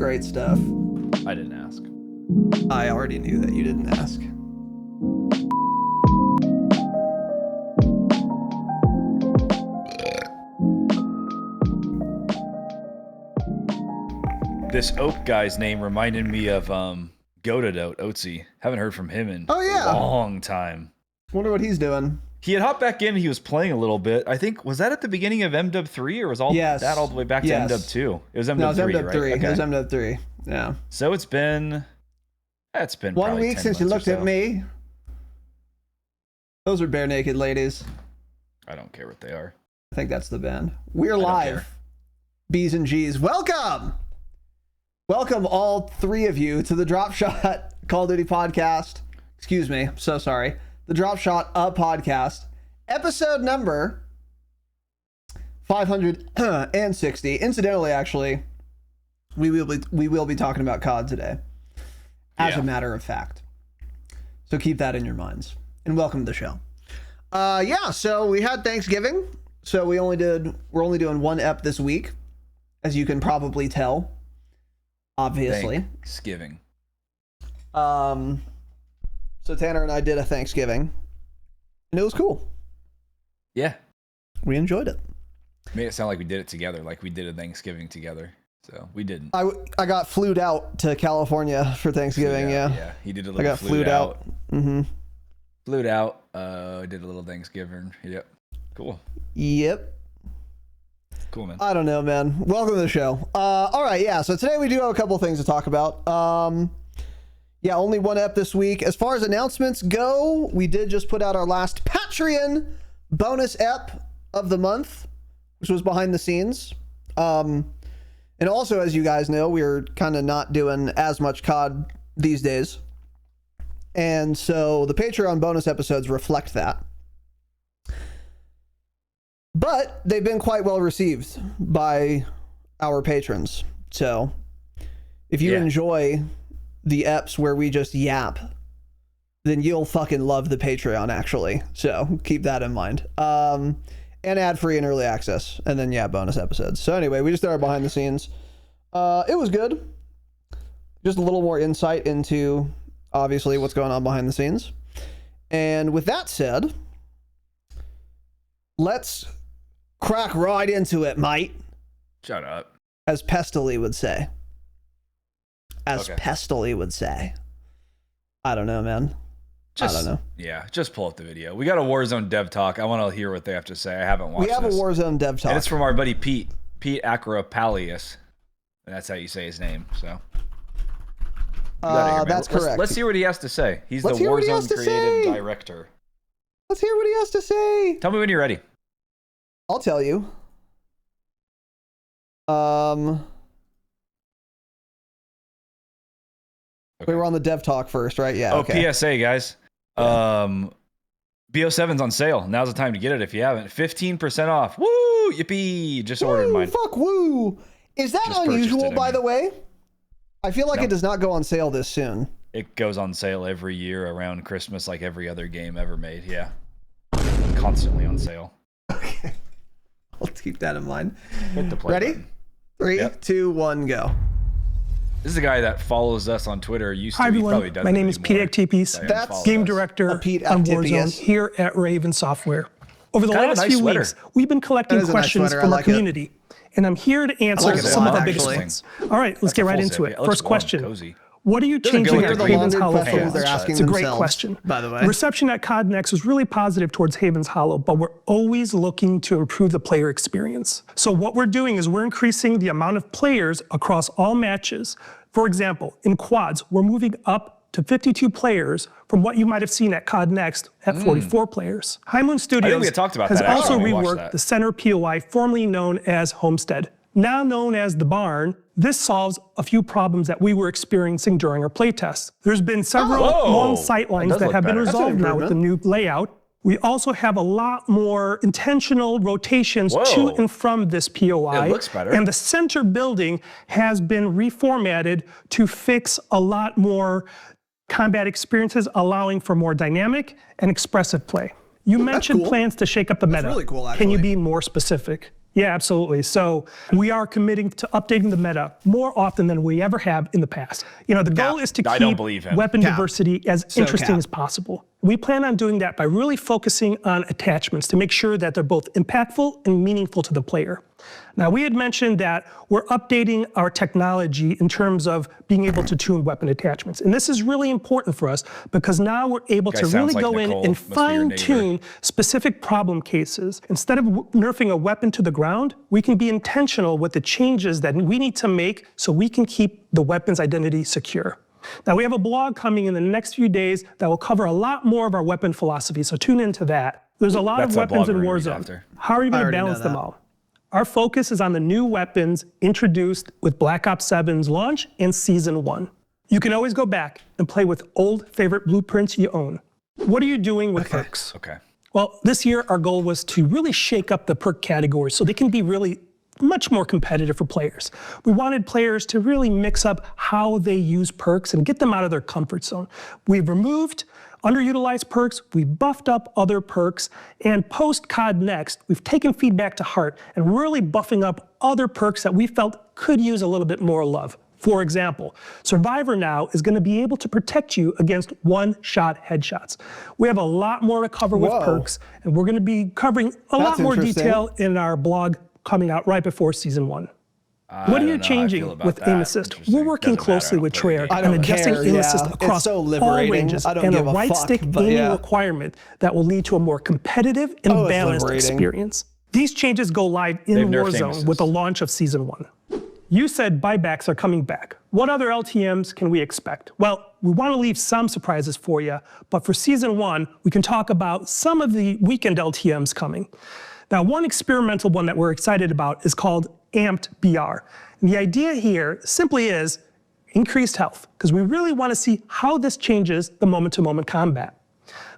great stuff. I didn't ask. I already knew that you didn't ask. This Oak guy's name reminded me of Goated Oatsy. Haven't heard from him in a long time. Wonder what he's doing. He had hopped back in. He was playing a little bit. I think, was that at the beginning of MW 3 or was that all the way back to MW 2? It was MW 3, right? Okay. It was MW 3. Yeah. So it's been 1 week since you looked at me. Those are Bare Naked Ladies. I don't care what they are. I think that's the band. We're live. B's and G's. Welcome. Welcome all three of you to the Dropshot Call of Duty podcast. Excuse me. I'm so sorry. The Dropshot podcast. Episode number 560. Incidentally, actually, we will be talking about COD today. As a matter of fact. So keep that in your minds. And welcome to the show. So we had Thanksgiving. So we're only doing one ep this week, as you can probably tell. Obviously. Thanksgiving. So Tanner and I did a Thanksgiving, and it was cool. Yeah. We enjoyed it. Made it sound like we did it together, like we did a Thanksgiving together. So we didn't. I got flued out to California for Thanksgiving. Yeah. He did a little. I got flued out. Mm-hmm. Flued out. Did a little Thanksgiving. Yep. Cool. Yep. Cool, man. I don't know, man. Welcome to the show. All right, yeah. So today we do have a couple things to talk about. Only one ep this week. As far as announcements go, we did just put out our last Patreon bonus ep of the month, which was behind the scenes. And also, as you guys know, we're kind of not doing as much COD these days. And so the Patreon bonus episodes reflect that. But they've been quite well received by our patrons. So if you enjoy the eps where we just yap, then you'll fucking love the Patreon, actually. So keep that in mind. And ad-free and early access. And then, bonus episodes. So anyway, we just did our behind the scenes. It was good. Just a little more insight into, obviously, what's going on behind the scenes. And with that said, let's crack right into it, mate. Shut up. As Pestily would say. Pestily would say. I don't know, man. I don't know. Yeah, just pull up the video. We got a Warzone Dev Talk. I want to hear what they have to say. I haven't watched We have this. a Warzone Dev Talk. And it's from our buddy Pete Acropalius. That's how you say his name, so. That's correct. Let's hear what he has to say. He's the Warzone creative director. Let's hear what he has to say. Tell me when you're ready. I'll tell you. We were on the Dev Talk first, right? Yeah. Okay. PSA, guys. BO7's on sale. Now's the time to get it if you haven't. 15% off. Woo! Yippee! Just ordered mine. Fuck woo! Is that unusual, by the way? I feel like it does not go on sale this soon. It goes on sale every year around Christmas, like every other game ever made. Yeah. Constantly on sale. Okay. I'll keep that in mind. Hit the play Ready? button. 3, 2, 1, go. This is a guy that follows us on Twitter. Hi everyone, my name is Pete Actipis, Game Director on Warzone here at Raven Software. Over the last few weeks, we've been collecting questions from our community, and I'm here to answer some of our biggest ones. All right, let's get right into it. First question. What are you changing at Haven's Hollow for? It's a great question. By the way, the reception at COD Next was really positive towards Haven's Hollow, but we're always looking to improve the player experience. So what we're doing is we're increasing the amount of players across all matches. For example, in quads, we're moving up to 52 players from what you might have seen at COD Next at 44 players. High Moon Studios has also reworked the center POI, formerly known as Homestead. Now known as the Barn, this solves a few problems that we were experiencing during our playtests. There's been several long sight lines that have been resolved now with the new layout. We also have a lot more intentional rotations to and from this POI. It looks better. And the center building has been reformatted to fix a lot more combat experiences, allowing for more dynamic and expressive play. You mentioned plans to shake up the meta. That's really cool, actually. Can you be more specific? Yeah, absolutely. So we are committing to updating the meta more often than we ever have in the past. You know, the goal is to keep weapon diversity as interesting as possible. We plan on doing that by really focusing on attachments to make sure that they're both impactful and meaningful to the player. Now, we had mentioned that we're updating our technology in terms of being able to tune weapon attachments. And this is really important for us because now we're able to really go in and fine-tune specific problem cases. Instead of nerfing a weapon to the ground, we can be intentional with the changes that we need to make so we can keep the weapon's identity secure. Now, we have a blog coming in the next few days that will cover a lot more of our weapon philosophy, so tune into that. There's a lot of weapons in Warzone. How are you going to balance them all? Our focus is on the new weapons introduced with Black Ops 7's launch and Season 1. You can always go back and play with old favorite blueprints you own. What are you doing with perks? Well, this year our goal was to really shake up the perk categories so they can be really much more competitive for players. We wanted players to really mix up how they use perks and get them out of their comfort zone. We've removed underutilized perks, we buffed up other perks, and post-COD Next, we've taken feedback to heart and really buffing up other perks that we felt could use a little bit more love. For example, Survivor now is going to be able to protect you against one-shot headshots. We have a lot more to cover with perks, and we're going to be covering a lot more detail in our blog coming out right before Season 1. What are you changing with aim assist? We're working closely with Treyarch and adjusting aim assist across all ranges and a right stick aiming requirement that will lead to a more competitive and balanced experience. These changes go live in Warzone with the launch of Season 1. You said buybacks are coming back. What other LTMs can we expect? Well, we want to leave some surprises for you, but for Season 1, we can talk about some of the weekend LTMs coming. Now, one experimental one that we're excited about is called Amped BR. And the idea here simply is increased health, because we really want to see how this changes the moment-to-moment combat.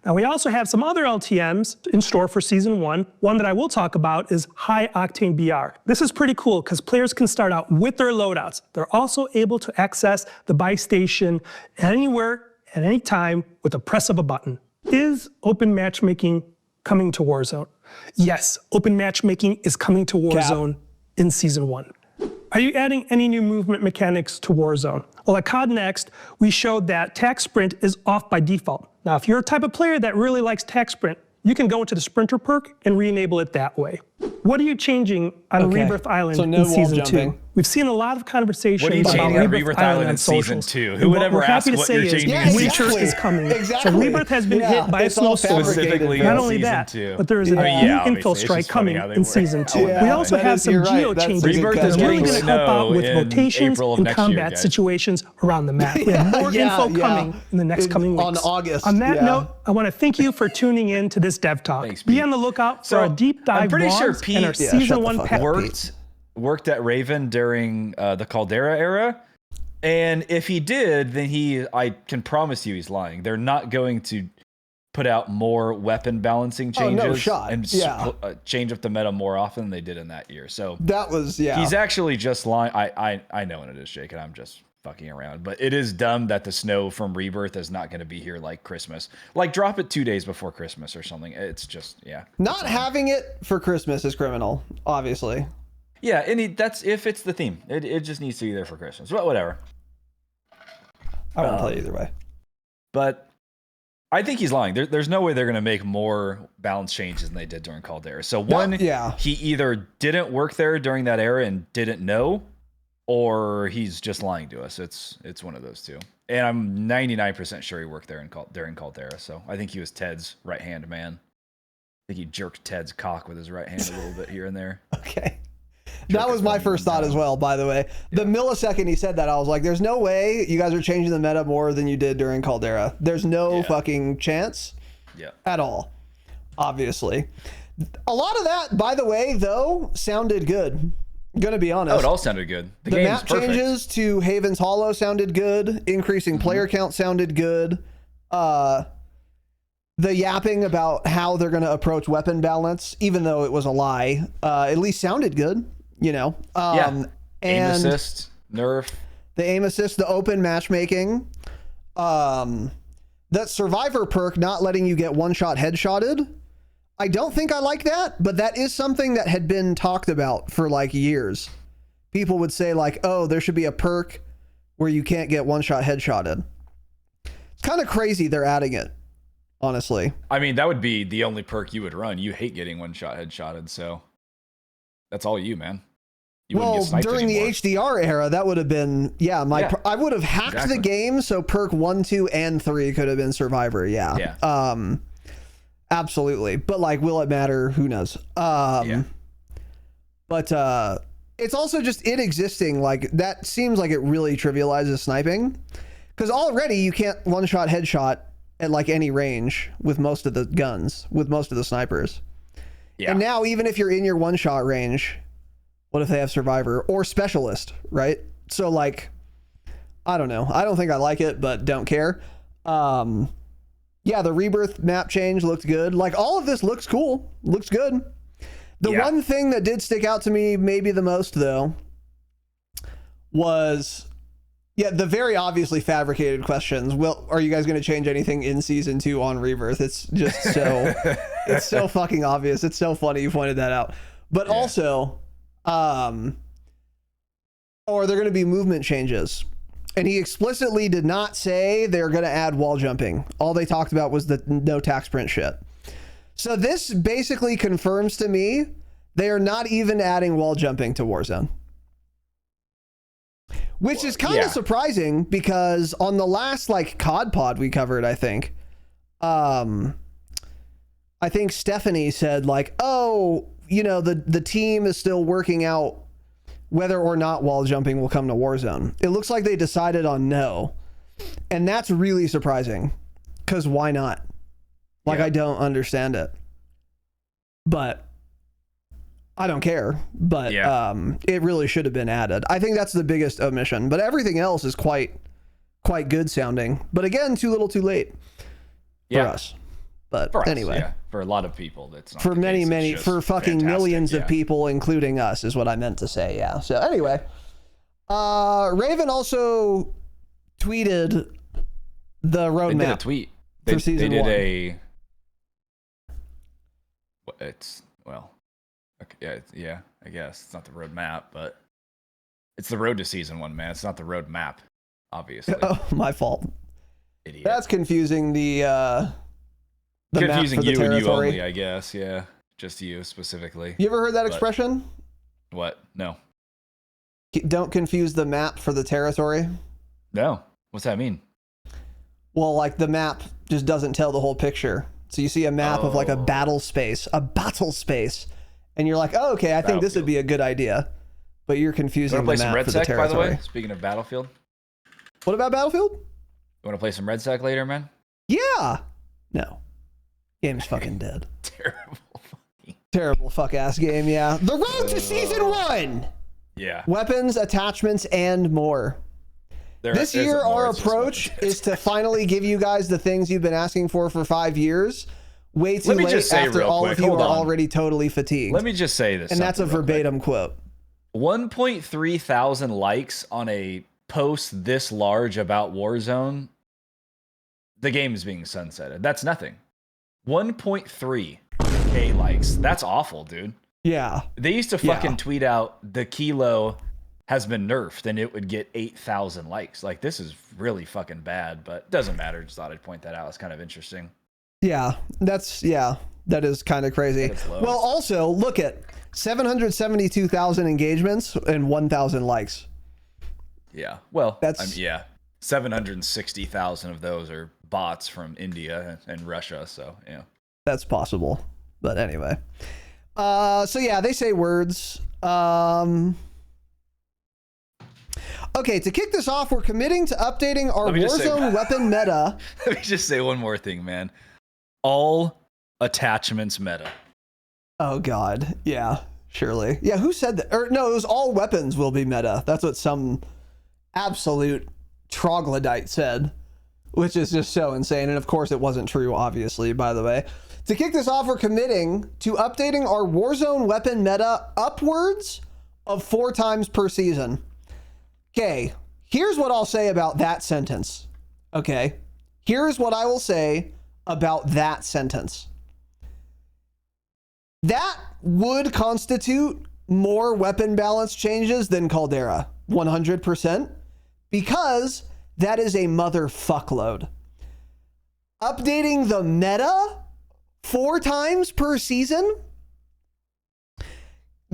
Now, we also have some other LTMs in store for Season 1. One that I will talk about is High Octane BR. This is pretty cool because players can start out with their loadouts. They're also able to access the buy station anywhere, at any time, with the press of a button. Is open matchmaking coming to Warzone? Yes, open matchmaking is coming to Warzone in Season 1. Are you adding any new movement mechanics to Warzone? Well, at COD Next, we showed that tac sprint is off by default. Now, if you're a type of player that really likes tac sprint, you can go into the sprinter perk and re-enable it that way. What are you changing on Rebirth Island in Season 2? We've seen a lot of conversation about Rebirth Island on Season 2. Who would ever ask what you're changing in Season 2? Winter is coming. So Rebirth has been hit by a snowstorm. Not only that, but there is a new infill strike coming in Season 2. We also have some geo changes that are really going to help out with rotations and combat situations around the map. We have more info coming in the next coming weeks. On that note, I want to thank you for tuning in to this Dev Talk. Be on the lookout for a deep dive vlogs and our Season 1 pack worked at Raven during the Caldera era, and if he did, then I can promise you he's lying. They're not going to put out more weapon balancing changes and change up the meta more often than they did in that year. So that was he's actually just lying. I know when it is, Jake, and I'm just fucking around, but it is dumb that the snow from Rebirth is not going to be here like Christmas. Like, drop it 2 days before Christmas or something. It's just not having it for Christmas is criminal, obviously. Yeah, and that's if it's the theme. It just needs to be there for Christmas. But whatever. I won't play either way. But I think he's lying. There's no way they're going to make more balance changes than they did during Caldera. So he either didn't work there during that era and didn't know, or he's just lying to us. It's one of those two. And I'm 99% sure he worked there during Caldera. So I think he was Ted's right-hand man. I think he jerked Ted's cock with his right hand a little bit here and there. Okay. That was my first thought as well, by the way. The millisecond he said that, I was like, there's no way you guys are changing the meta more than you did during Caldera. There's no fucking chance at all, obviously. A lot of that, by the way, though, sounded good. Gonna be honest. Oh, it all sounded good. The map changes to Haven's Hollow sounded good. Increasing player count sounded good. The yapping about how they're going to approach weapon balance, even though it was a lie, at least sounded good, you know? And aim assist, nerf. The aim assist, the open matchmaking, that Survivor perk not letting you get one-shot headshotted. I don't think I like that, but that is something that had been talked about for like years. People would say like, oh, there should be a perk where you can't get one-shot headshotted. It's kind of crazy they're adding it, honestly. I mean, that would be the only perk you would run. You hate getting one-shot headshotted, so that's all you, man. You well, during anymore. the HDR era, that would have been, I would have hacked the game so perk 1, 2, and 3 could have been Survivor, yeah. Absolutely. But like, will it matter? Who knows? But it's also just it existing, like that seems like it really trivializes sniping, because already you can't one-shot headshot at like any range with most of the guns, with most of the snipers. Yeah. And now even if you're in your one-shot range, what if they have Survivor or Specialist, right? So like, I don't know. I don't think I like it, but don't care. Yeah, the Rebirth map change looked good. Like, all of this looks cool. Looks good. The one thing that did stick out to me maybe the most, though, was, the very obviously fabricated questions. Well, are you guys going to change anything in Season 2 on Rebirth? It's just so, it's so fucking obvious. It's so funny you pointed that out. But also, are there going to be movement changes? And he explicitly did not say they're going to add wall jumping. All they talked about was the no tac sprint shit. So this basically confirms to me they are not even adding wall jumping to Warzone. Which is kind of surprising, because on the last like COD pod we covered, I think Stephanie said like, oh, you know, the team is still working out whether or not wall jumping will come to Warzone. It looks like they decided on no. And that's really surprising, because why not? Like, I don't understand it. But I don't care. But it really should have been added. I think that's the biggest omission. But everything else is quite good sounding. But again, too little too late for us. But for anyway. Us, for a lot of people, that's not for many, for fucking millions of people, including us, is what I meant to say. Yeah. So anyway, Raven also tweeted the roadmap. They did a tweet for season 1. I guess it's not the roadmap, but it's the road to season 1, man. It's not the roadmap, obviously. Oh, my fault. Idiot. That's confusing. Confusing you and you only, I guess. Yeah, just you specifically. You ever heard that expression? What? No. Don't confuse the map for the territory. No. What's that mean? Well, like the map just doesn't tell the whole picture. So you see a map of like a battle space, and you're like, oh, okay, I think this would be a good idea. But you're confusing the map for the territory. By the way, speaking of Battlefield. What about Battlefield? You want to play some Red Sack later, man? Yeah. No. Game's fucking dead. Terrible fuck ass game, yeah. The road to season 1! Yeah. Weapons, attachments, and more. This year, our approach is to finally give you guys the things you've been asking for 5 years. Way too late after all of you are already totally fatigued. Let me just say this. And that's a verbatim quote. 1.3 thousand likes on a post this large about Warzone. The game is being sunsetted. That's nothing. 1.3K likes. That's awful, dude. Yeah. They used to fucking tweet out the kilo has been nerfed and it would get 8,000 likes. Like, this is really fucking bad, but it doesn't matter. Just thought I'd point that out. It's kind of interesting. Yeah, that is kind of crazy. Well, also, look at 772,000 engagements and 1,000 likes. Yeah. Well, 760,000 of those are bots from India and Russia, so yeah, that's possible. But anyway, so yeah, they say words. Okay, to kick this off, we're committing to updating our Warzone weapon meta. Let me just say one more thing, man. All attachments meta. Oh God, yeah, surely. Yeah, who said that? Or no, it was all weapons will be meta. That's what some absolute troglodyte said, which is just so insane. And of course it wasn't true, obviously, by the way. To kick this off, we're committing to updating our Warzone weapon meta upwards of 4 times per season. Okay, here's what I'll say about that sentence. Okay, here's what I will say about that sentence. that would constitute more weapon balance changes than Caldera, 100%, because that is a motherfuckload. Updating the meta 4 times per season?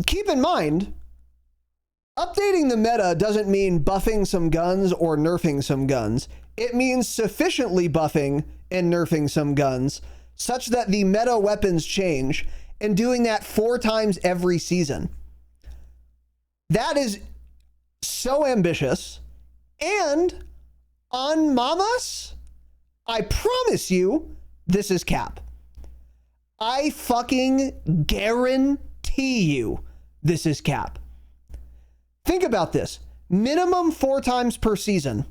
Keep in mind, updating the meta doesn't mean buffing some guns or nerfing some guns. It means sufficiently buffing and nerfing some guns such that the meta weapons change, and doing that 4 times every season. That is so ambitious. And on Mamas, I promise you, this is cap. I fucking guarantee you this is cap. Think about this. Minimum 4 times per season.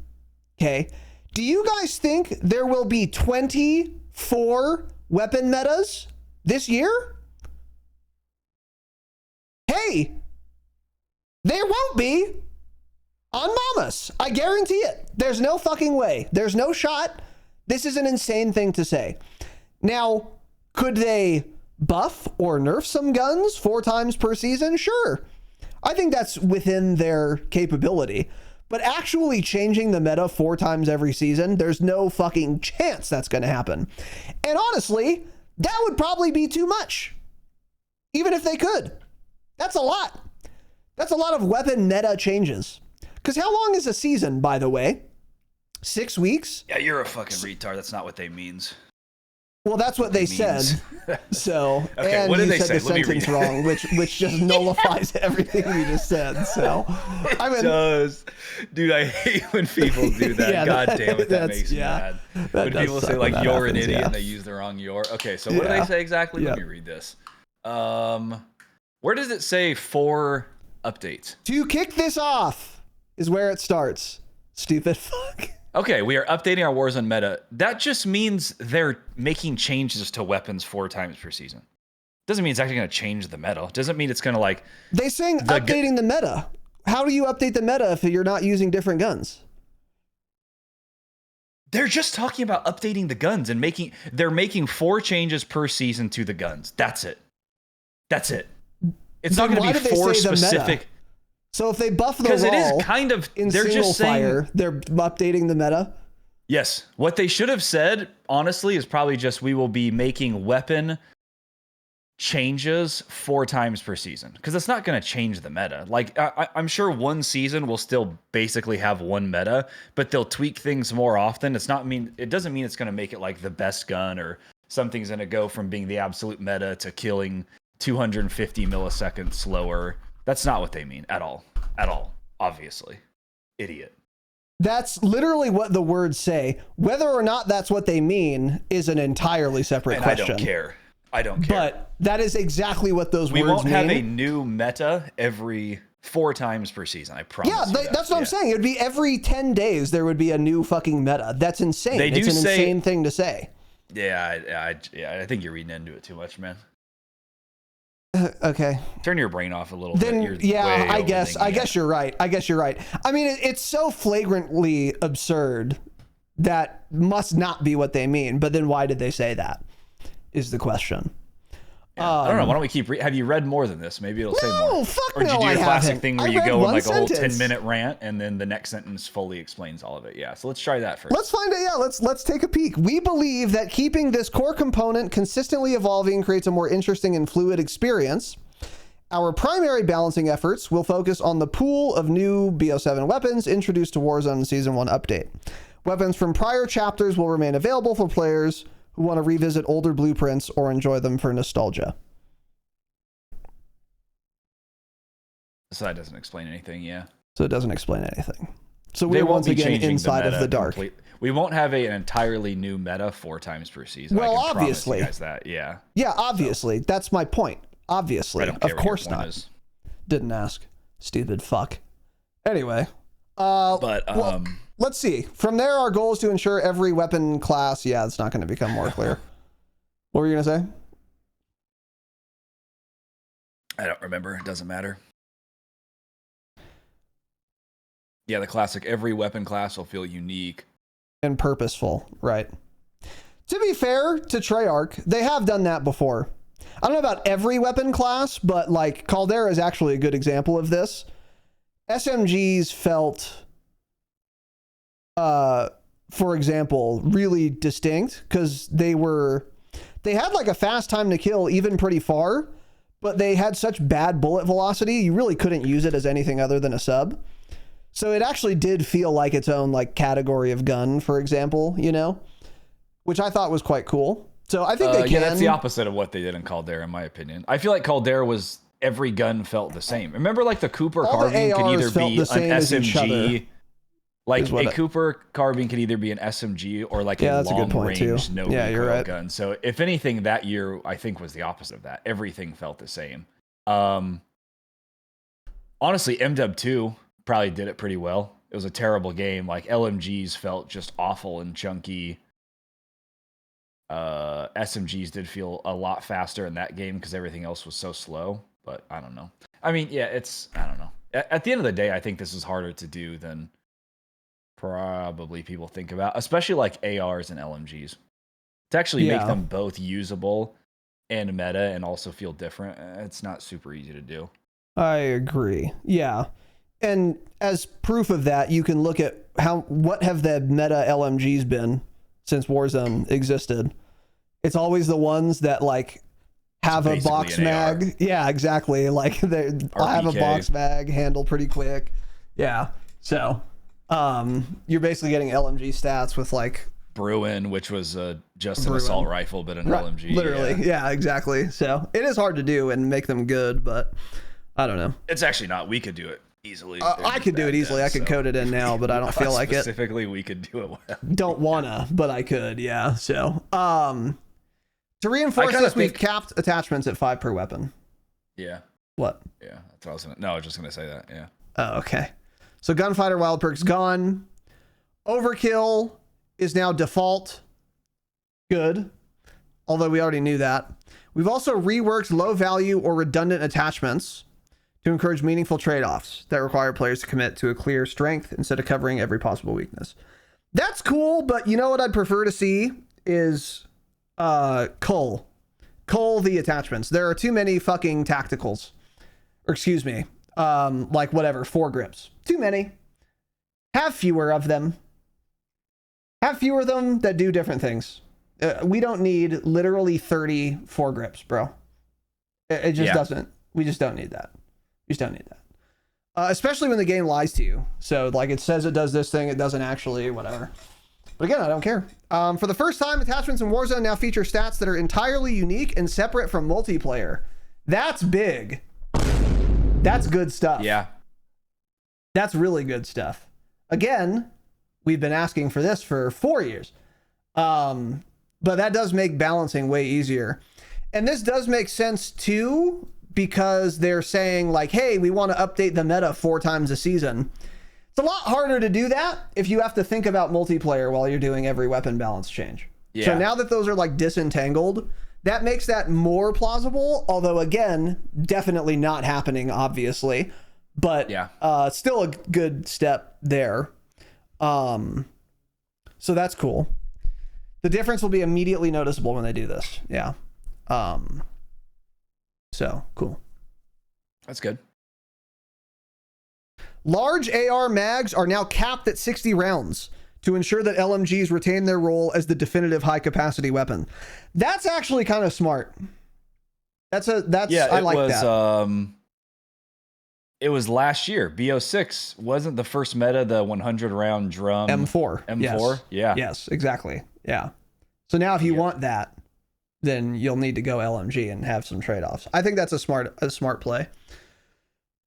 Okay. Do you guys think there will be 24 weapon metas this year? Hey, there won't be on Mamas. I guarantee it. There's no fucking way. There's no shot. This is an insane thing to say. Now, could they buff or nerf some guns 4 times per season? Sure. I think that's within their capability. But actually changing the meta 4 times every season, there's no fucking chance that's going to happen. And honestly, that would probably be too much. Even if they could. That's a lot. That's a lot of weapon meta changes. Because how long is a season, by the way? 6 weeks? Yeah, you're a fucking retard. That's not what they means. Well, that's what they said. So, okay, and what did you they said say? the sentence wrong, which just nullifies everything we just said. So, I mean, it does. Dude, I hate when people do that. Yeah, God damn it, that makes me mad. When people say like you're an idiot and they use the wrong you're. Okay, so what do they say exactly? Let me read this. Where does it say 4 updates? To kick this off is where it starts. Stupid fuck. Okay, we are updating our Warzone meta. That just means they're making changes to weapons 4 times per season. Doesn't mean it's actually going to change the meta. Doesn't mean it's going to like... They saying updating the meta. How do you update the meta if you're not using different guns? They're just talking about updating the guns and they're making 4 changes per season to the guns. That's it. That's it. It's not going to be 4 specific... So if they buff the because it is wall kind of in they're single just saying fire, they're updating the meta. Yes, what they should have said honestly is probably just we will be making weapon changes 4 times per season because it's not going to change the meta. Like I'm sure one season will still basically have one meta, but they'll tweak things more often. It doesn't mean it's going to make it like the best gun or something's going to go from being the absolute meta to killing 250 milliseconds slower. That's not what they mean at all. At all. Obviously. Idiot. That's literally what the words say. Whether or not that's what they mean is an entirely separate question. I don't care. I don't care. But that is exactly what those words mean. We won't have a new meta every 4 times per season. I promise. Yeah, that's what I'm saying. It would be every 10 days there would be a new fucking meta. That's insane. It's an insane thing to say. Yeah, I think you're reading into it too much, man. Okay. Turn your brain off a little bit. I guess you're right. I mean, it's so flagrantly absurd that must not be what they mean. But then why did they say that is the question. I don't know. Why don't we keep have you read more than this? Maybe it'll say more. No, fuck or did you do a classic thing where you go in like a whole sentence. 10-minute rant and then the next sentence fully explains all of it? Yeah. So let's try that first. Let's find it. Yeah, let's take a peek. We believe that keeping this core component consistently evolving creates a more interesting and fluid experience. Our primary balancing efforts will focus on the pool of new BO7 weapons introduced to Warzone Season 1 update. Weapons from prior chapters will remain available for players who want to revisit older blueprints or enjoy them for nostalgia. So that doesn't explain anything, yeah. So it doesn't explain anything. So we're once again inside of the dark. We won't have an entirely new meta 4 times per season. Well, obviously. You guys that, yeah. Yeah, obviously. So. That's my point. Obviously. Of course not. Is. Didn't ask. Stupid fuck. Anyway. Let's see. From there, our goal is to ensure every weapon class... Yeah, it's not going to become more clear. What were you going to say? I don't remember. It doesn't matter. Yeah, the classic, every weapon class will feel unique. And purposeful, right. To be fair to Treyarch, they have done that before. I don't know about every weapon class, but like Caldera is actually a good example of this. SMGs felt, for example, really distinct because they had like a fast time to kill even pretty far, but they had such bad bullet velocity, you really couldn't use it as anything other than a sub. So it actually did feel like its own like category of gun, for example, you know, which I thought was quite cool. So I think they can. Yeah, that's the opposite of what they did in Caldera, in my opinion. I feel like Caldera was every gun felt the same. Remember, like the Cooper carbine could either be an SMG. Like a Cooper carbine could either be an SMG or like a long range no recoil gun. So if anything, that year I think was the opposite of that. Everything felt the same. Honestly, MW 2 probably did it pretty well. It was a terrible game. Like LMGs felt just awful and chunky. SMGs did feel a lot faster in that game because everything else was so slow. But I don't know. I mean, yeah, I don't know. At the end of the day, I think this is harder to do than probably people think about, especially like ARs and LMGs. To actually make them both usable and meta and also feel different, it's not super easy to do. I agree. Yeah. And as proof of that, you can look at what have the meta LMGs been since Warzone existed. It's always the ones that like have a box mag. AR. Yeah, exactly. Like they have a box mag, handle pretty quick. Yeah. So you're basically getting LMG stats with like Bruin, which was just an assault rifle, but an LMG. Literally. Yeah, exactly. So it is hard to do and make them good, but I don't know. It's actually not. We could do it easily. I could do it easily. I could code it in now, but I don't feel like it. Specifically, we could do it well. Don't wanna, but I could. Yeah. So to reinforce this, we've capped attachments at 5 per weapon. Yeah. What? Yeah, that's what I was gonna. No, I was just gonna say that. Yeah. Oh, okay. So Gunfighter Wild Perk's gone. Overkill is now default. Good. Although we already knew that. We've also reworked low value or redundant attachments to encourage meaningful trade-offs that require players to commit to a clear strength instead of covering every possible weakness. That's cool, but you know what I'd prefer to see is cull the attachments. There are too many fucking tacticals. Or excuse me. Like whatever, foregrips. Too many. Have fewer of them. Have fewer of them that do different things. We don't need literally 30 foregrips, bro. It just doesn't. We just don't need that. We just don't need that. Especially when the game lies to you. So like it says it does this thing, it doesn't actually, whatever. But again, I don't care. For the first time, attachments in Warzone now feature stats that are entirely unique and separate from multiplayer. That's big. That's good stuff. Yeah. That's really good stuff. Again, we've been asking for this for 4 years. But that does make balancing way easier. And this does make sense too, because they're saying like, hey, we want to update the meta 4 times a season. It's a lot harder to do that if you have to think about multiplayer while you're doing every weapon balance change. Yeah. So now that those are like disentangled, that makes that more plausible, although again, definitely not happening, obviously. But still a good step there. So that's cool. The difference will be immediately noticeable when they do this. Yeah. So cool. That's good. Large AR mags are now capped at 60 rounds to ensure that LMGs retain their role as the definitive high capacity weapon. That's actually kind of smart. I like that. It was last year. BO6 wasn't the first meta, the 100 round drum M4. M4. Yes. Yes, exactly. Yeah. So now if you want that, then you'll need to go LMG and have some trade-offs. I think that's a smart play.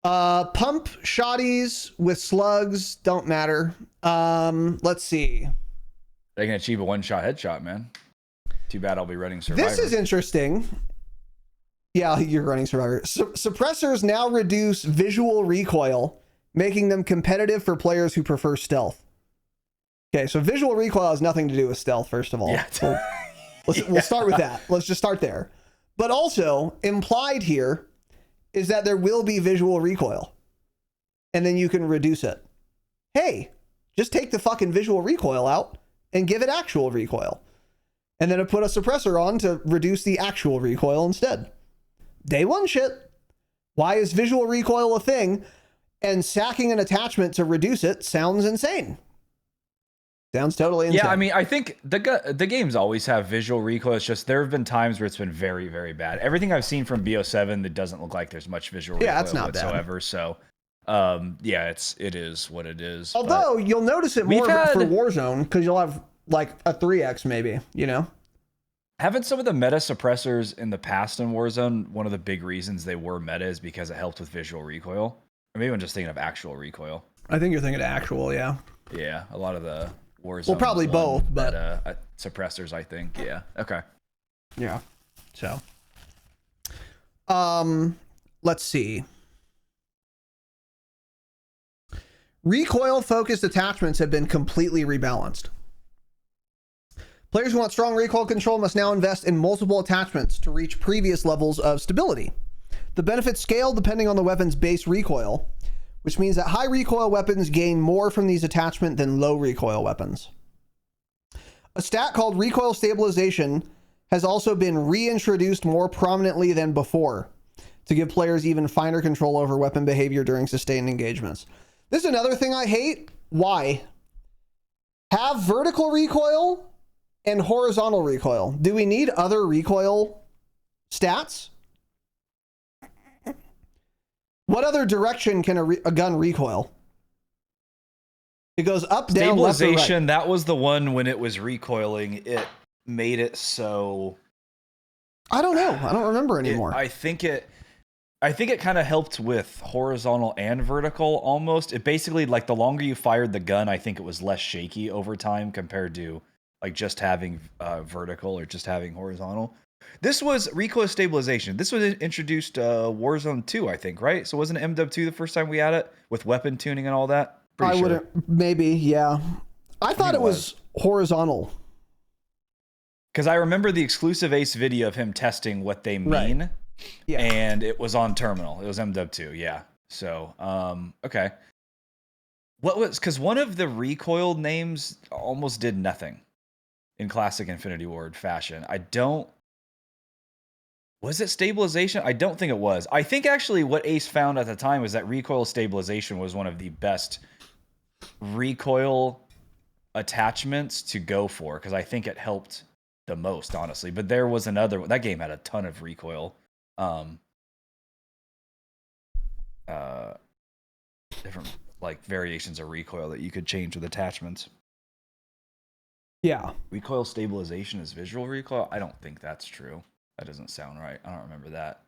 Pump shotties with slugs don't matter. Let's see. They can achieve a one-shot headshot, man. Too bad I'll be running Survivor. This is interesting. Yeah, you're running Survivor. Suppressors now reduce visual recoil, making them competitive for players who prefer stealth. Okay, so visual recoil has nothing to do with stealth, first of all. Yeah. We'll start with that. Let's just start there. But also, implied here is that there will be visual recoil. And then you can reduce it. Hey, just take the fucking visual recoil out and give it actual recoil. and then it put a suppressor on to reduce the actual recoil instead. Day one shit. Why is visual recoil a thing? And sacking an attachment to reduce it sounds insane. Sounds totally insane. Yeah, I mean, I think the games always have visual recoil. It's just there have been times where it's been very, very bad. Everything I've seen from BO7, that doesn't look like there's much visual recoil that's not whatsoever. bad. So, yeah, it is what it is. Although you'll notice it more for Warzone because you'll have like a 3x maybe, you know? Haven't some of the meta suppressors in the past in Warzone, one of the big reasons they were meta is because it helped with visual recoil? Or maybe I'm just thinking of actual recoil. I think you're thinking of actual, yeah. Yeah, a lot of the Warzone. Well, probably both, but suppressors, I think. Yeah. Okay. Yeah. So, let's see. Recoil-focused attachments have been completely rebalanced. Players who want strong recoil control must now invest in multiple attachments to reach previous levels of stability. The benefits scale depending on the weapon's base recoil, which means that high recoil weapons gain more from these attachments than low recoil weapons. A stat called recoil stabilization has also been reintroduced more prominently than before to give players even finer control over weapon behavior during sustained engagements. This is another thing I hate. Why? Have vertical recoil and horizontal recoil. Do we need other recoil stats? What other direction can a gun recoil? It goes up, down, left, or right. Stabilization, that was the one when it was recoiling. It made it so... I don't know. I don't remember anymore. I think it kind of helped with horizontal and vertical almost. It basically, like, the longer you fired the gun, I think it was less shaky over time compared to like just having vertical or just having horizontal. This was recoil stabilization. This was introduced Warzone 2, I think, right? So wasn't MW 2 the first time we had it with weapon tuning and all that? Pretty sure. Wouldn't, maybe, yeah. I thought it was horizontal. Because I remember the exclusive Ace video of him testing what they mean. Right. Yeah. And it was on terminal. It was MW 2, yeah. So, okay. What was, because one of the recoiled names almost did nothing in classic Infinity Ward fashion. Was it stabilization? I don't think it was. I think actually what Ace found at the time was that recoil stabilization was one of the best recoil attachments to go for, because I think it helped the most, honestly. But there was another one. That game had a ton of recoil. Different like variations of recoil that you could change with attachments. Yeah. Recoil stabilization is visual recoil? I don't think that's true. That doesn't sound right. I don't remember that.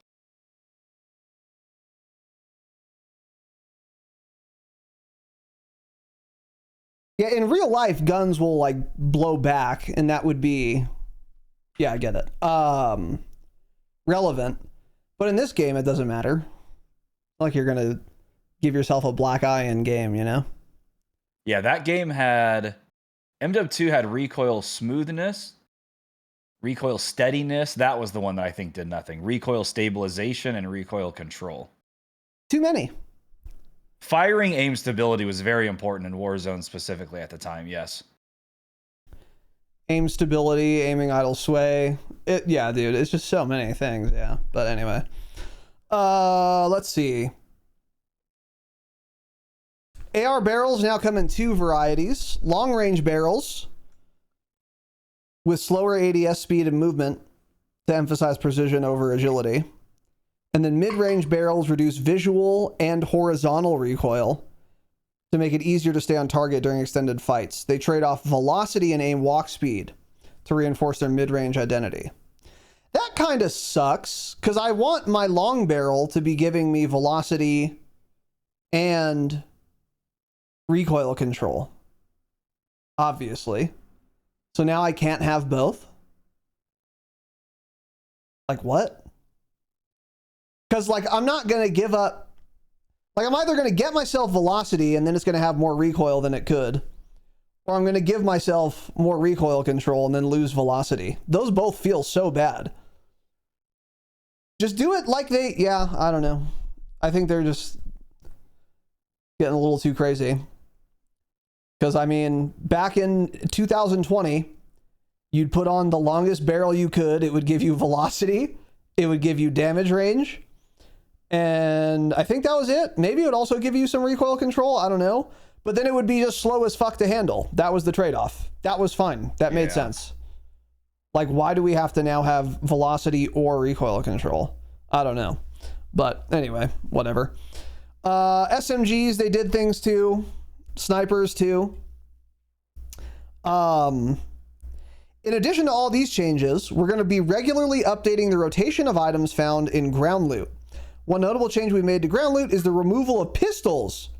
Yeah, in real life, guns will like blow back, and that would be, yeah, I get it. Relevant. But in this game, it doesn't matter. Like you're gonna give yourself a black eye in game, you know? Yeah, that game had MW2 had recoil smoothness, recoil steadiness. That was the one that I think did nothing. Recoil stabilization and recoil control. Too many. Firing aim stability was very important in Warzone specifically at the time, yes. Aim stability, aiming idle sway. Yeah, dude, it's just so many things, yeah. But anyway. Let's see. AR barrels now come in two varieties. Long-range barrels with slower ADS speed and movement to emphasize precision over agility. And then mid-range barrels reduce visual and horizontal recoil to make it easier to stay on target during extended fights. They trade off velocity and aim walk speed to reinforce their mid-range identity. That kind of sucks, because I want my long barrel to be giving me velocity and recoil control, obviously. So now I can't have both? Like what? Because like I'm not going to give up. Like I'm either going to get myself velocity and then it's going to have more recoil than it could, or I'm going to give myself more recoil control and then lose velocity. Those both feel so bad. Just do it like yeah, I don't know. I think they're just getting a little too crazy. Because, I mean, back in 2020, You'd put on the longest barrel you could. It would give you velocity. It would give you damage range. And I think that was it. Maybe it would also give you some recoil control. I don't know. But then it would be just slow as fuck to handle. That was the trade-off. That was fine. That made sense. Like, why do we have to now have velocity or recoil control? I don't know. But anyway, whatever. SMGs, they did things too. Snipers too. In addition to all these changes, we're going to be regularly updating the rotation of items found in ground loot. One notable change we made to ground loot is the removal of pistols,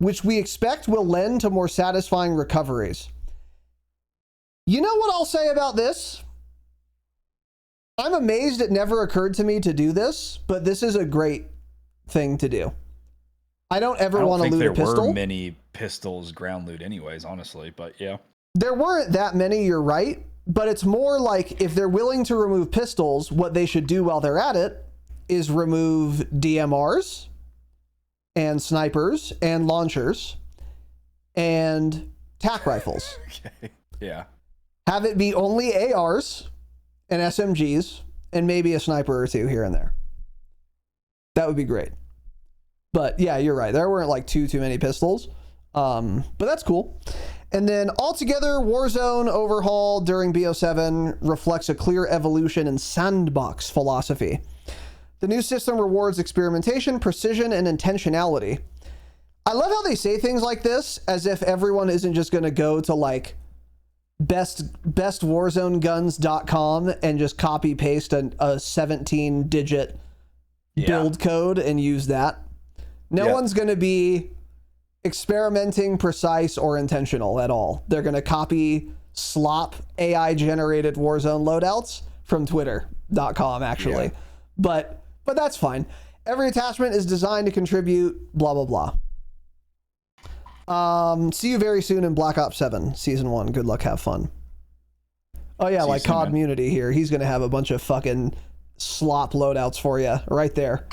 which we expect will lend to more satisfying recoveries. You know what I'll say about this? I'm amazed it never occurred to me to do this, but this is a great thing to do. I don't ever want to loot a pistol. There were many pistols ground loot anyways, honestly, but yeah. There weren't that many, you're right, but it's more like if they're willing to remove pistols, what they should do while they're at it is remove DMRs and snipers and launchers and tac rifles. Okay. Yeah. Have it be only ARs and SMGs and maybe a sniper or two here and there. That would be great. But yeah, you're right. There weren't like too many pistols. But that's cool. And then altogether, Warzone overhaul during BO7 reflects a clear evolution in sandbox philosophy. The new system rewards experimentation, precision, and intentionality. I love how they say things like this as if everyone isn't just going to go to like bestwarzoneguns.com and just copy paste a 17-digit build code and use that. No one's going to be experimenting, precise, or intentional at all. They're going to copy slop AI-generated Warzone loadouts from twitter.com, actually. Yeah. But that's fine. Every attachment is designed to contribute, blah, blah, blah. See you very soon in Black Ops 7, Season 1. Good luck, have fun. Oh, yeah, like COD Munity here. He's going to have a bunch of fucking slop loadouts for you right there.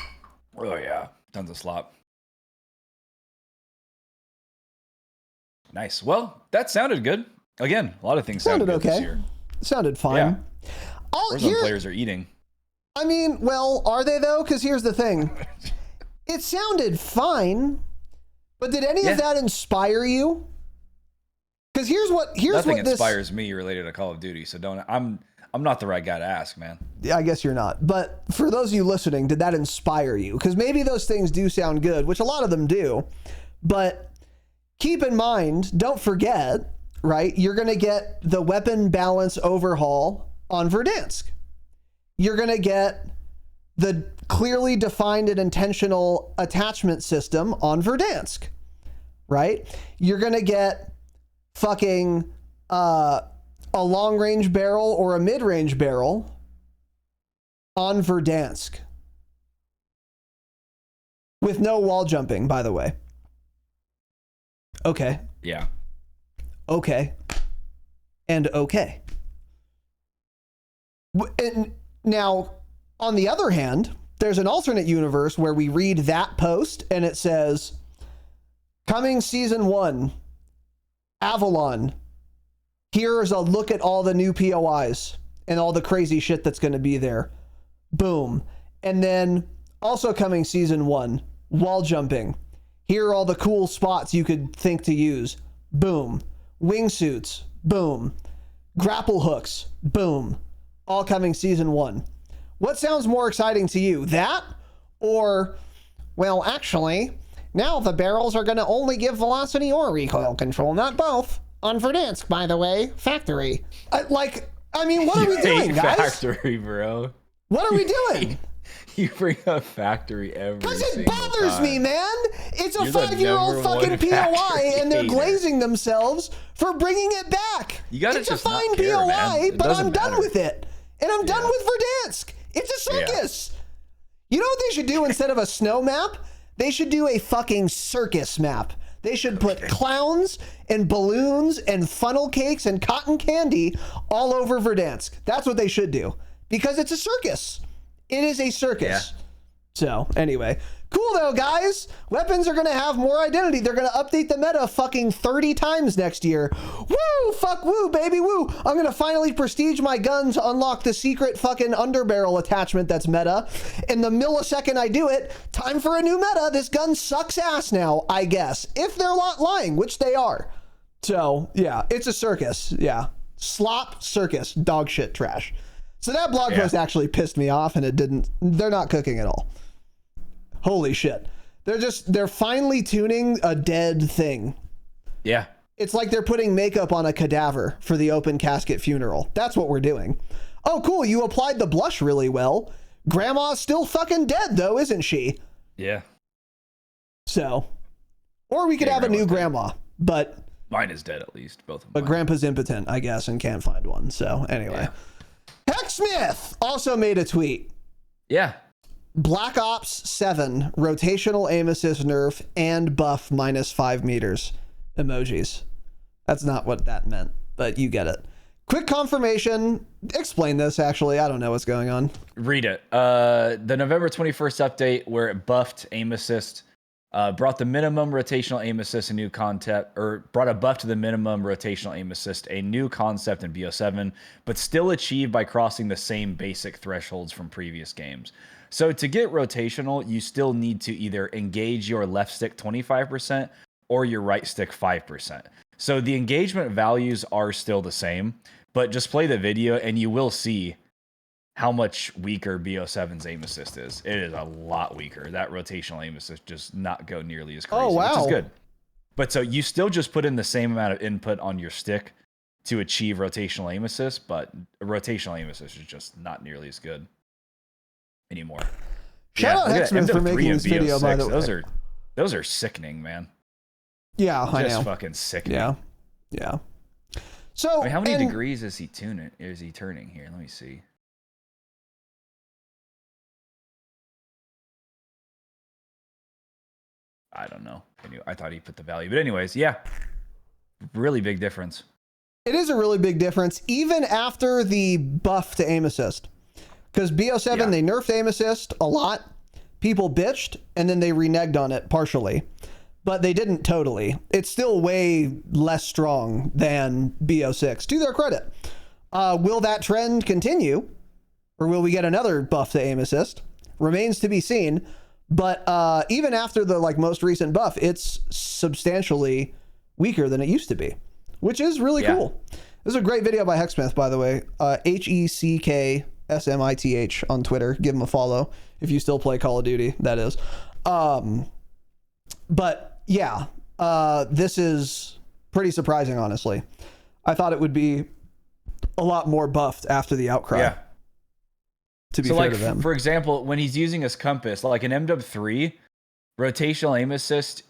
Oh, yeah. Tons of slop. Nice. Well, that sounded good. Again, a lot of things sounded good this year. Sounded fine. Yeah. Warzone players are eating. I mean, well, are they though? Because here's the thing. It sounded fine, but did any of that inspire you? Because nothing inspires me related to Call of Duty. So I'm not the right guy to ask, man. Yeah, I guess you're not. But for those of you listening, did that inspire you? Because maybe those things do sound good, which a lot of them do, but keep in mind, don't forget, right? You're going to get the weapon balance overhaul on Verdansk. You're going to get the clearly defined and intentional attachment system on Verdansk, right? You're going to get fucking a long-range barrel or a mid-range barrel on Verdansk. With no wall jumping, by the way. Okay. Yeah. Okay. And okay. And now, on the other hand, there's an alternate universe where we read that post and it says, coming Season 1, Avalon, here's a look at all the new POIs and all the crazy shit that's going to be there. Boom. And then also coming Season 1, wall jumping. Here are all the cool spots you could think to use. Boom. Wingsuits. Boom. Grapple hooks. Boom. All coming Season 1. What sounds more exciting to you? That? Or, well, actually, now the barrels are going to only give velocity or recoil control, not both. On Verdansk, by the way. Factory. I mean, what are we doing, guys? Factory, bro. What are we doing? You bring up factory every single time. Because it bothers me, man. It's a 5-year-old fucking POI, and they're glazing themselves for bringing it back. It's a fine POI, but I'm done with it. And I'm done with Verdansk. It's a circus. You know what they should do instead of a snow map? They should do a fucking circus map. They should put clowns and balloons and funnel cakes and cotton candy all over Verdansk. That's what they should do. Because it's a circus. It is a circus. Yeah. So, anyway, Cool though, guys. Weapons are going to have more identity. They're going to update the meta fucking 30 times next year. Woo! Fuck woo, baby woo. I'm going to finally prestige my gun to unlock the secret fucking underbarrel attachment that's meta. In the millisecond I do it, time for a new meta. This gun sucks ass now, I guess. If they're not lying, which they are. So, yeah, it's a circus. Yeah. Slop circus. Dog shit trash. So that blog post actually pissed me off, and they're not cooking at all. Holy shit. They're finally tuning a dead thing. Yeah. It's like they're putting makeup on a cadaver for the open casket funeral. That's what we're doing. Oh, cool. You applied the blush really well. Grandma's still fucking dead, though, isn't she? Yeah. So, or we could have a new grandma, but mine is dead, at least. Both of them. But grandpa's impotent, I guess, and can't find one. So, anyway. Hecksmith also made a tweet. Yeah. Black Ops 7 rotational aim assist nerf and buff -5 meters emojis. That's not what that meant, but you get it. Quick confirmation. Explain this, actually. I don't know what's going on. Read it. The November 21st update where it buffed aim assist, brought the minimum rotational aim assist a new concept, or brought a buff to the minimum rotational aim assist, a new concept in BO7, but still achieved by crossing the same basic thresholds from previous games. So to get rotational, you still need to either engage your left stick 25% or your right stick 5%. So the engagement values are still the same, but just play the video and you will see how much weaker BO7's aim assist is. It is a lot weaker. That rotational aim assist just not go nearly as crazy, which is good. But so you still just put in the same amount of input on your stick to achieve rotational aim assist, but rotational aim assist is just not nearly as good anymore. Shout out Hecksmith for making this video, by the way. Those are sickening, man. Yeah, I know. Just fucking sickening. Yeah, yeah. So, I mean, how many degrees is he turning here? Let me see. I don't know. I thought he put the value, but anyways, yeah, really big difference. It is a really big difference, even after the buff to aim assist. Because BO7, they nerfed aim assist a lot. People bitched, and then they reneged on it partially. But they didn't totally. It's still way less strong than BO6, to their credit. Will that trend continue? Or will we get another buff to aim assist? Remains to be seen. But even after the most recent buff, it's substantially weaker than it used to be, which is really cool. This is a great video by Hecksmith, by the way. HECKSMITH on Twitter. Give him a follow if you still play Call of Duty, that is. But yeah, this is pretty surprising, honestly. I thought it would be a lot more buffed after the outcry. Yeah. To be fair to them. For example, when he's using his compass, like in MW3, rotational aim assist,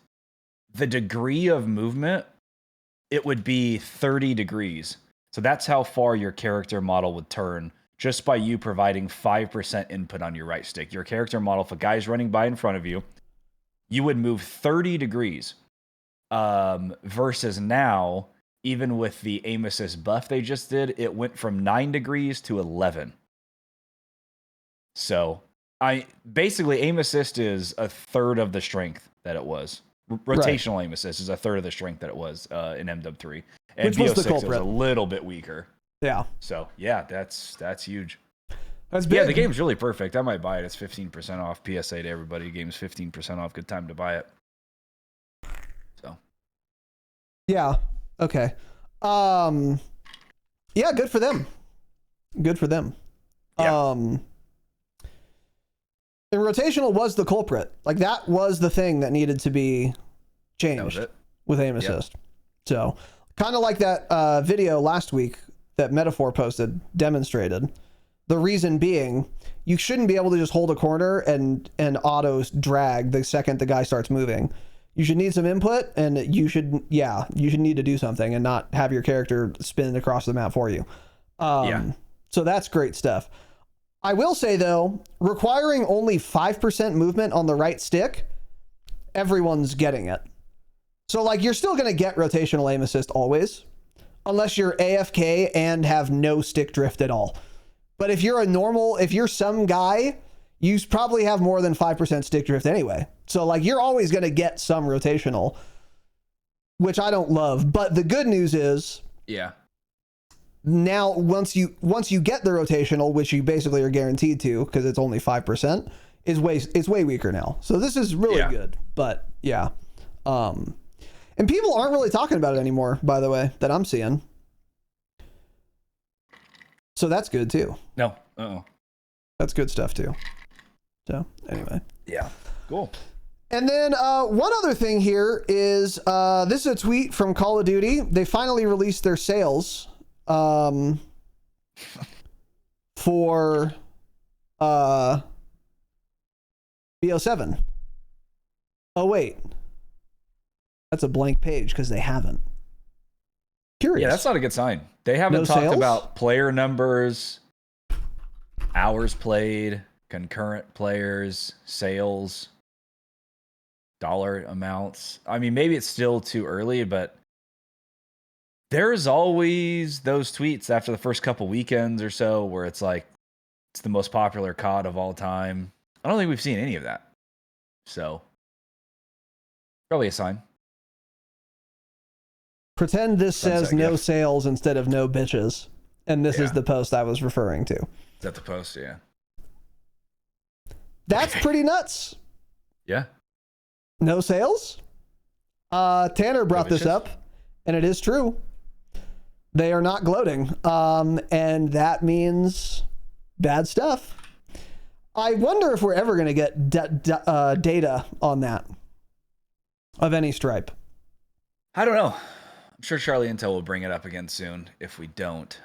the degree of movement, it would be 30 degrees. So that's how far your character model would turn just by you providing 5% input on your right stick. Your character model, if a guy's running by in front of you, you would move 30 degrees. Versus now, even with the aim assist buff they just did, it went from 9 degrees to 11. So basically aim assist is a third of the strength that it was. Rotational aim assist is a third of the strength that it was in MW3. And BO6 was a little bit weaker. Yeah. So yeah, that's huge. That's big. Yeah, the game's really perfect. I might buy it. It's 15% off. PSA to everybody. Game's 15% off. Good time to buy it. So. Yeah. Okay. Yeah, good for them. Good for them. Yeah. And rotational was the culprit. That was the thing that needed to be changed with aim assist. Yep. So, kind of like that video last week that Metaphor posted demonstrated. The reason being, you shouldn't be able to just hold a corner and auto drag the second the guy starts moving. You should need some input, and you should need to do something and not have your character spin across the map for you. So that's great stuff. I will say, though, requiring only 5% movement on the right stick, everyone's getting it. So, you're still going to get rotational aim assist always, unless you're AFK and have no stick drift at all. But if you're some guy, you probably have more than 5% stick drift anyway. So like you're always going to get some rotational, which I don't love. But the good news is, now once you get the rotational, which you basically are guaranteed to because it's only 5%, it's way weaker now. So this is really good. But yeah, and people aren't really talking about it anymore, by the way, that I'm seeing. So that's good too. No. That's good stuff too. So anyway. Yeah. Cool. And then one other thing here is this is a tweet from Call of Duty. They finally released their sales for BO7. Oh wait. That's a blank page because they haven't. Curious. Yeah, that's not a good sign. They haven't talked about player numbers, hours played, concurrent players, sales, dollar amounts. I mean, maybe it's still too early, but there's always those tweets after the first couple weekends or so where it's like, it's the most popular COD of all time. I don't think we've seen any of that. So, probably a sign. Pretend this says no sales instead of no bitches. And this is the post I was referring to. Is that the post? Yeah. That's pretty nuts. Yeah. No sales? Tanner brought this up, and it is true. They are not gloating. And that means bad stuff. I wonder if we're ever going to get data on that of any stripe. I don't know. I'm sure Charlie Intel will bring it up again soon if we don't.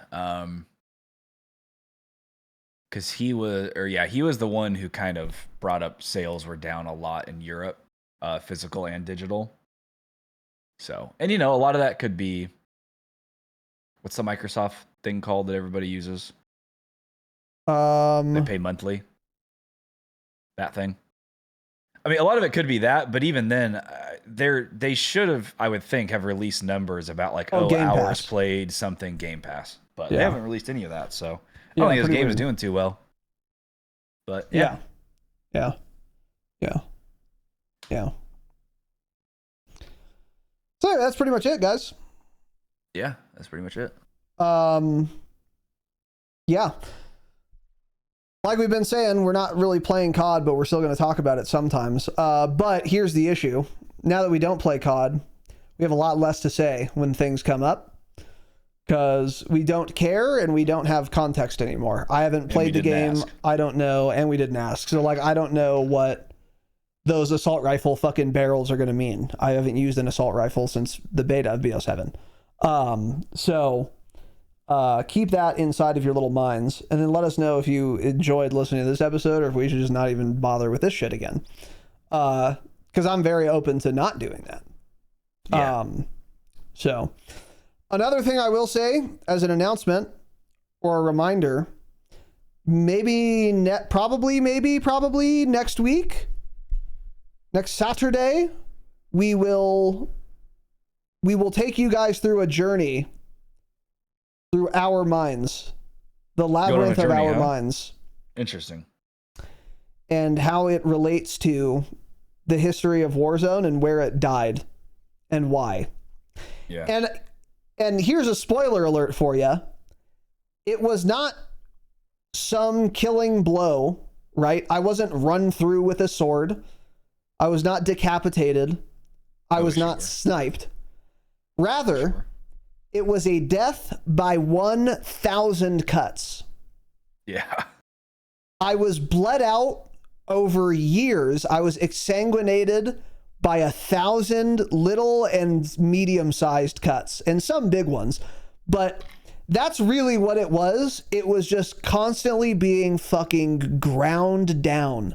Because he was the one who kind of brought up sales were down a lot in Europe, physical and digital. So, and a lot of that could be, what's the Microsoft thing called that everybody uses? They pay monthly. That thing. I mean, a lot of it could be that, but even then, they should have, I would think, have released numbers about like, hours Pass. Played, something Game Pass. But they haven't released any of that, so I don't think this game is doing too well. But yeah. So anyway, that's pretty much it, guys. Yeah, that's pretty much it. Yeah. Like we've been saying, we're not really playing COD, but we're still going to talk about it sometimes. But here's the issue. Now that we don't play COD, we have a lot less to say when things come up because we don't care and we don't have context anymore. I haven't played the game. Ask. I don't know. And we didn't ask. So like, I don't know what those assault rifle fucking barrels are going to mean. I haven't used an assault rifle since the beta of BO7. So keep that inside of your little minds and then let us know if you enjoyed listening to this episode or if we should just not even bother with this shit again. Because I'm very open to not doing that. Yeah. So another thing I will say as an announcement or a reminder, probably next week, next Saturday, we will take you guys through a journey through our minds, the labyrinth of our minds. Interesting. And how it relates to the history of Warzone and where it died and why. Yeah. And here's a spoiler alert for you. It was not some killing blow, right? I wasn't run through with a sword. I was not decapitated. I was not sniped. Rather, it was a death by 1,000 cuts. Yeah. I was bled out over years. I was exsanguinated by 1,000 little and medium-sized cuts, and some big ones. But that's really what it was. It was just constantly being fucking ground down.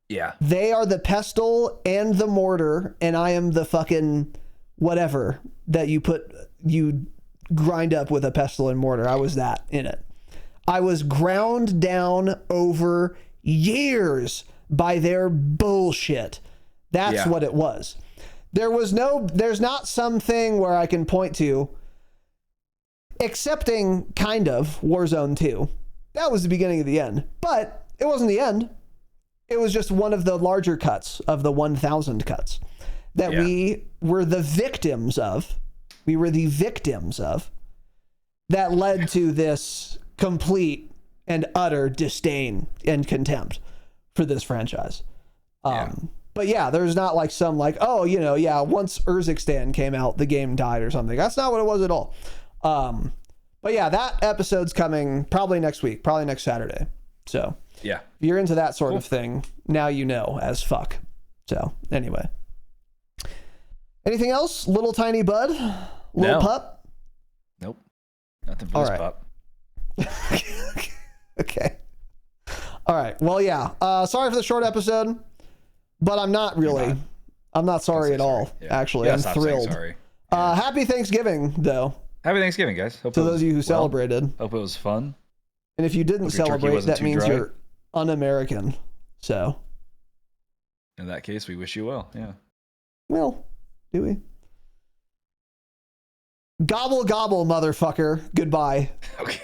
Yeah. They are the pestle and the mortar, and I am the fucking whatever that you grind up with a pestle and mortar. I was that in it. I was ground down over years by their bullshit. That's what it was. There's not something where I can point to, excepting kind of Warzone 2. That was the beginning of the end, but it wasn't the end. It was just one of the larger cuts of the 1,000 cuts that we were the victims of. We were the victims of that led to this complete and utter disdain and contempt for this franchise. But yeah, there's not like some like, oh, you know, yeah, once Urzikstan came out, the game died or something. That's not what it was at all. But yeah, that episode's coming probably next week, probably next Saturday. So yeah, if you're into that sort of thing, now you know as fuck. So anyway, anything else? Little tiny bud, little pup. Nope, nothing for this pup. Okay. All right. Well, yeah. Sorry for the short episode, but I'm not really. I'm not sorry at all. Yeah. Actually, I'm thrilled. Sorry. Yeah. Happy Thanksgiving, though. Happy Thanksgiving, guys. Hope to those of you who celebrated. Hope it was fun. And if you didn't celebrate, that means you're un-American. So. In that case, we wish you well. Yeah. Well, do we? Gobble, gobble, motherfucker. Goodbye. Okay.